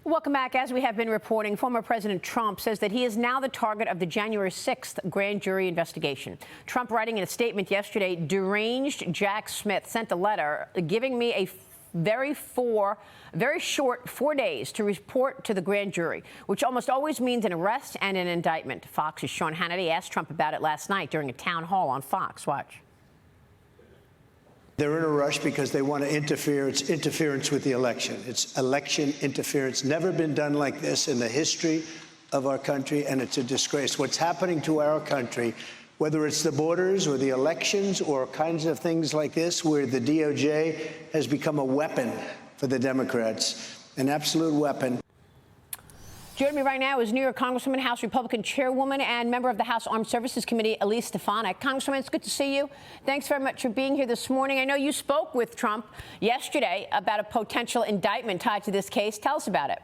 Welcome back. As we have been reporting, former President Trump says that he is now the target of the January 6th grand jury investigation. Trump, writing in a statement yesterday, deranged Jack Smith sent a letter giving me a very short 4 days to report to the grand jury, which almost always means an arrest and an indictment. Fox's Sean Hannity asked Trump about it last night during a town hall on Fox. Watch. They're in a rush because they want to interfere. It's interference with the election. It's election interference. Never been done like this in the history of our country, and it's a disgrace. What's happening to our country, whether it's the borders or the elections or kinds of things like this, where the DOJ has become a weapon for the Democrats, an absolute weapon. Joining me right now is New York Congresswoman, House Republican Chairwoman, and member of the House Armed Services Committee, Elise Stefanik. Congresswoman, it's good to see you. Thanks very much for being here this morning. I know you spoke with Trump yesterday about a potential indictment tied to this case. Tell us about it.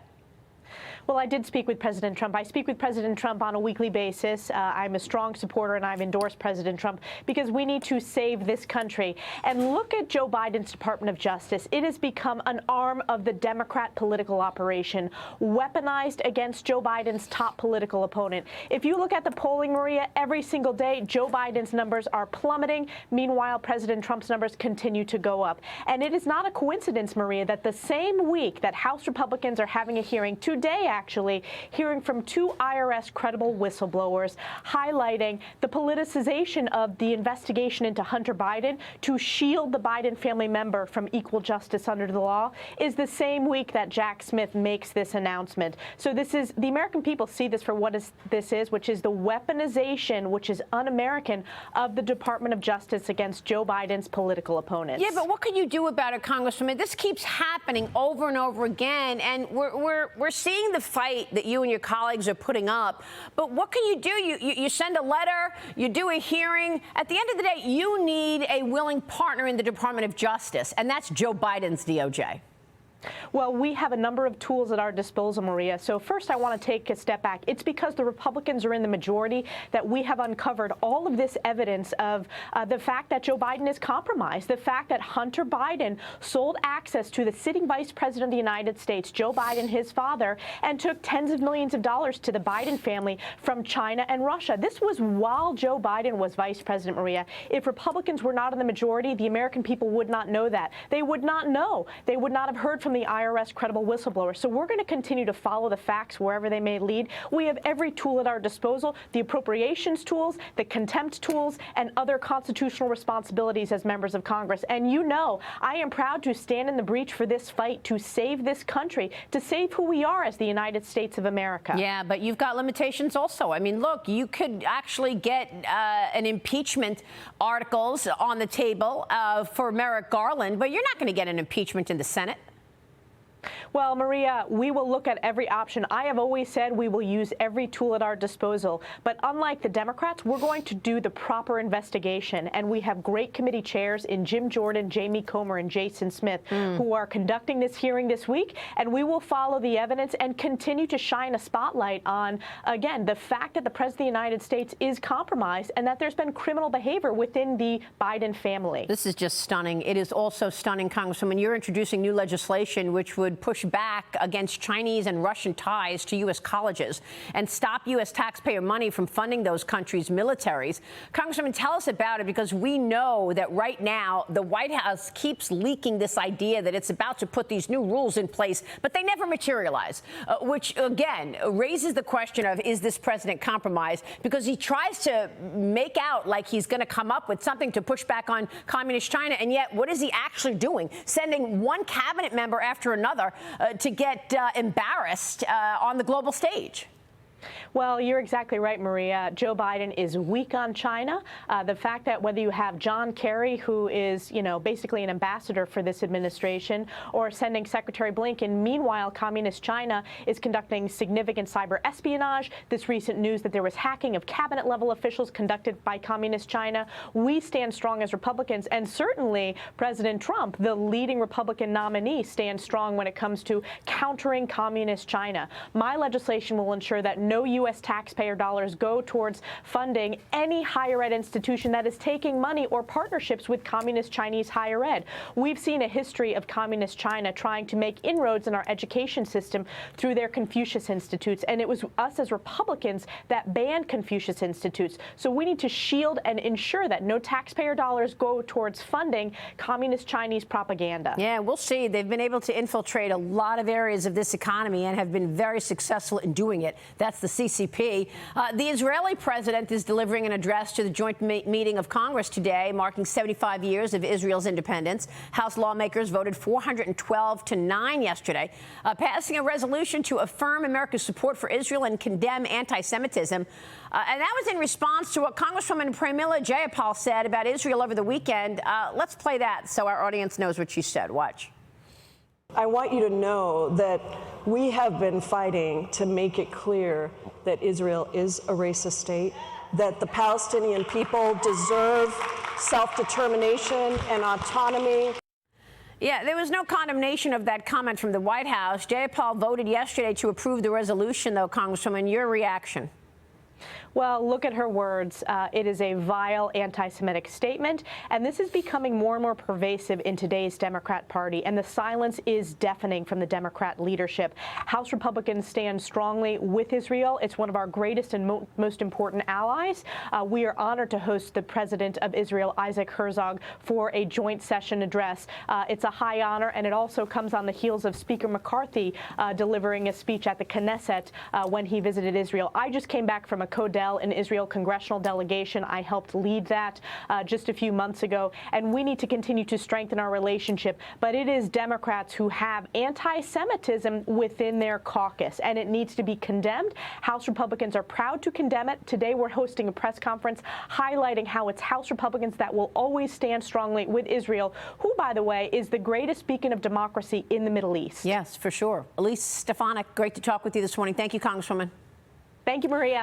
Well, I did speak with President Trump. I speak with President Trump on a weekly basis. I'm a strong supporter, and I've endorsed President Trump because we need to save this country. And look at Joe Biden's Department of Justice. It has become an arm of the Democrat political operation, weaponized against Joe Biden's top political opponent. If you look at the polling, Maria, every single day, Joe Biden's numbers are plummeting. Meanwhile, President Trump's numbers continue to go up. And it is not a coincidence, Maria, that the same week that House Republicans are having a hearing today, actually, hearing from two IRS credible whistleblowers highlighting the politicization of the investigation into Hunter Biden to shield the Biden family member from equal justice under the law, is the same week that Jack Smith makes this announcement. So this is, the American people see this for what this is, which is the weaponization, which is un-American, of the Department of Justice against Joe Biden's political opponents. Yeah, but what can you do about it, Congresswoman? This keeps happening over and over again, and we're seeing the fight that you and your colleagues are putting up. But what can you do? You send a letter, you do a hearing. At the end of the day, you need a willing partner in the Department of Justice, and that's Joe Biden's DOJ. Well, we have a number of tools at our disposal, Maria. So first, I want to take a step back. It's because the Republicans are in the majority that we have uncovered all of this evidence of the fact that Joe Biden is compromised, the fact that Hunter Biden sold access to the sitting vice president of the United States, Joe Biden, his father, and took tens of millions of dollars to the Biden family from China and Russia. This was while Joe Biden was vice president, Maria. If Republicans were not in the majority, the American people would not know that. They would not know. They would not have heard from the IRS credible whistleblower. So we're going to continue to follow the facts wherever they may lead. We have every tool at our disposal, the appropriations tools, the contempt tools, and other constitutional responsibilities as members of Congress. And you know, I am proud to stand in the breach for this fight to save this country, to save who we are as the United States of America. Yeah, but you've got limitations also. I mean, look, you could actually get an impeachment articles on the table for Merrick Garland, but you're not going to get an impeachment in the Senate. Well, Maria, we will look at every option. I have always said we will use every tool at our disposal. But unlike the Democrats, we're going to do the proper investigation. And we have great committee chairs in Jim Jordan, Jamie Comer, and Jason Smith, who are conducting this hearing this week. And we will follow the evidence and continue to shine a spotlight on, again, the fact that the President of the United States is compromised and that there's been criminal behavior within the Biden family. This is just stunning. It is also stunning, Congresswoman. You're introducing new legislation which would push back against Chinese and Russian ties to U.S. colleges and stop U.S. taxpayer money from funding those countries' militaries. Congresswoman, tell us about it, because we know that right now the White House keeps leaking this idea that it's about to put these new rules in place, but they never materialize, which, again, raises the question of, is this president compromised? Because he tries to make out like he's going to come up with something to push back on communist China, and yet what is he actually doing? Sending one cabinet member after another to get embarrassed on the global stage. Well, you're exactly right, Maria. Joe Biden is weak on China. The fact that whether you have John Kerry, who is, basically an ambassador for this administration, or sending Secretary Blinken, meanwhile, communist China is conducting significant cyber espionage. This recent news that there was hacking of cabinet-level officials conducted by communist China. We stand strong as Republicans, and certainly President Trump, the leading Republican nominee, stands strong when it comes to countering communist China. My legislation will ensure that no U.S. taxpayer dollars go towards funding any higher ed institution that is taking money or partnerships with communist Chinese higher ed. We've seen a history of communist China trying to make inroads in our education system through their Confucius Institutes, and it was us as Republicans that banned Confucius Institutes. So we need to shield and ensure that no taxpayer dollars go towards funding communist Chinese propaganda. Yeah, we'll see. They've been able to infiltrate a lot of areas of this economy and have been very successful in doing it. That's the CCP. The Israeli president is delivering an address to the joint meeting of Congress today, marking 75 years of Israel's independence. House lawmakers voted 412 to 9 yesterday, passing a resolution to affirm America's support for Israel and condemn anti-Semitism. And that was in response to what Congresswoman Pramila Jayapal said about Israel over the weekend. Let's play that so our audience knows what she said. Watch. I want you to know that we have been fighting to make it clear that Israel is a racist state, that the Palestinian people deserve self-determination and autonomy. Yeah, there was no condemnation of that comment from the White House. Jayapal voted yesterday to approve the resolution, though, Congresswoman. Your reaction? Well, look at her words. It is a vile anti-Semitic statement, and this is becoming more and more pervasive in today's Democrat Party, and the silence is deafening from the Democrat leadership. House Republicans stand strongly with Israel. It's one of our greatest and most important allies. We are honored to host the president of Israel, Isaac Herzog, for a joint session address. It's a high honor, and it also comes on the heels of Speaker McCarthy delivering a speech at the Knesset when he visited Israel. I just came back from a Codell in Israel Congressional delegation. I helped lead that just a few months ago, and we need to continue to strengthen our relationship. But it is Democrats who have anti-Semitism within their caucus, and it needs to be condemned. House Republicans are proud to condemn it. Today we're hosting a press conference highlighting how it's House Republicans that will always stand strongly with Israel, who, by the way, is the greatest beacon of democracy in the Middle East. Yes, for sure. Elise Stefanik, great to talk with you this morning. Thank you, Congresswoman. Thank you, Maria.